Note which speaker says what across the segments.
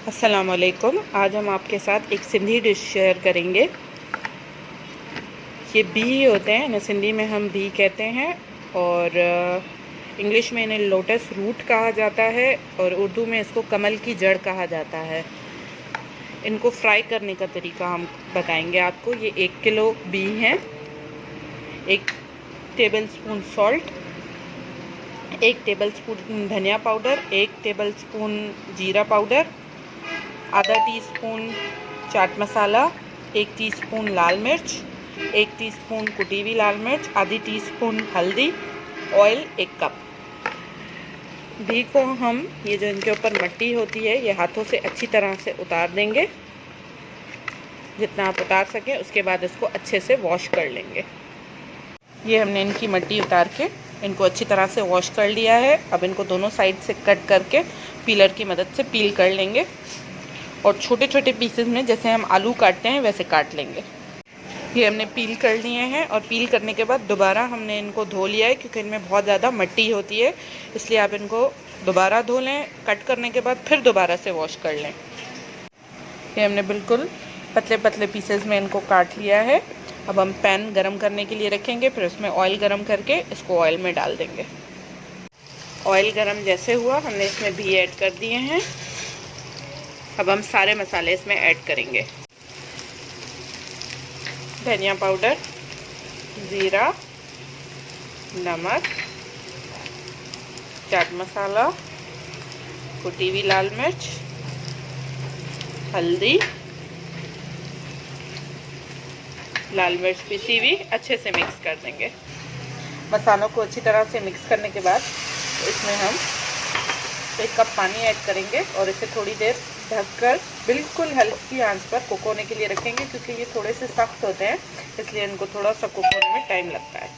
Speaker 1: अस्सलाम वालेकुम। आज हम आपके साथ एक सिंधी डिश शेयर करेंगे। ये बी होते हैं, इन्हें सिंधी में हम बी कहते हैं और इंग्लिश में इन्हें लोटस रूट कहा जाता है और उर्दू में इसको कमल की जड़ कहा जाता है। इनको फ्राई करने का तरीका हम बताएंगे आपको। ये 1 किलो बी हैं, 1 टेबलस्पून सॉल्ट, 1 टेबलस्पून धनिया पाउडर, 1 टेबलस्पून जीरा पाउडर, आधा टीस्पून चाट मसाला, 1 टीस्पून लाल मिर्च, 1 टीस्पून कुटी हुई लाल मिर्च, आधी टीस्पून हल्दी, ऑयल 1 कप। घी को हम ये जो इनके ऊपर मट्टी होती है ये हाथों से अच्छी तरह से उतार देंगे, जितना आप उतार सकें। उसके बाद इसको अच्छे से वॉश कर लेंगे। ये हमने इनकी मट्टी उतार के इनको अच्छी तरह से वॉश कर लिया है। अब इनको दोनों साइड से कट करके पीलर की मदद से पील कर लेंगे और छोटे छोटे पीसेस में जैसे हम आलू काटते हैं वैसे काट लेंगे। ये हमने पील कर लिए हैं और पील करने के बाद दोबारा हमने इनको धो लिया है, क्योंकि इनमें बहुत ज़्यादा मिट्टी होती है, इसलिए आप इनको दोबारा धो लें। कट करने के बाद फिर दोबारा से वॉश कर लें। ये हमने बिल्कुल पतले पतले पीसेस में इनको काट लिया है। अब हम पैन गरम करने के लिए रखेंगे, फिर उसमें ऑयल गरम करके इसको ऑयल में डाल देंगे। ऑयल गरम जैसे हुआ हमने इसमें भी ऐड कर दिए हैं। अब हम सारे मसाले इसमें ऐड करेंगे। धनिया पाउडर, ज़ीरा, नमक, चाट मसाला, कुटी हुई लाल मिर्च, हल्दी, लाल मिर्च पिसी हुई, अच्छे से मिक्स कर देंगे। मसालों को अच्छी तरह से मिक्स करने के बाद इसमें हम 1 कप पानी ऐड करेंगे और इसे थोड़ी देर ढककर बिल्कुल हल्की आंच पर कुक होने के लिए रखेंगे, क्योंकि ये थोड़े से सख्त होते हैं, इसलिए इनको थोड़ा सा कुक होने में टाइम लगता है।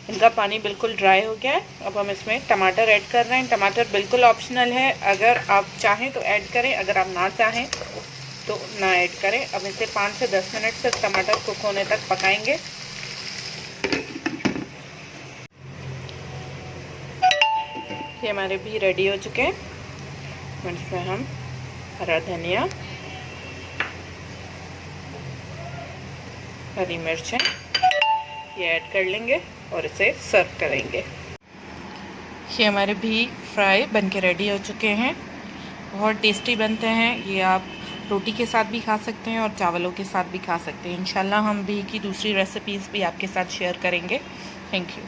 Speaker 1: इनका पानी बिल्कुल ड्राई हो गया है। अब हम इसमें टमाटर ऐड कर रहे हैं। टमाटर बिल्कुल ऑप्शनल है, अगर आप चाहें तो ऐड करें, अगर आप ना चाहें तो ना ऐड करें। अब इसे 5 से 10 मिनट तक टमाटर कुक होने तक पकाएंगे। ये हमारे भी रेडी हो चुके हैं। इसमें हम हरा धनिया, हरी मिर्चें ये ऐड कर लेंगे और इसे सर्व करेंगे। ये हमारे भी फ्राई बनके रेडी हो चुके हैं। बहुत टेस्टी बनते हैं। ये आप रोटी के साथ भी खा सकते हैं और चावलों के साथ भी खा सकते हैं। इंशाल्लाह हम भी की दूसरी रेसिपीज़ भी आपके साथ शेयर करेंगे। Thank you.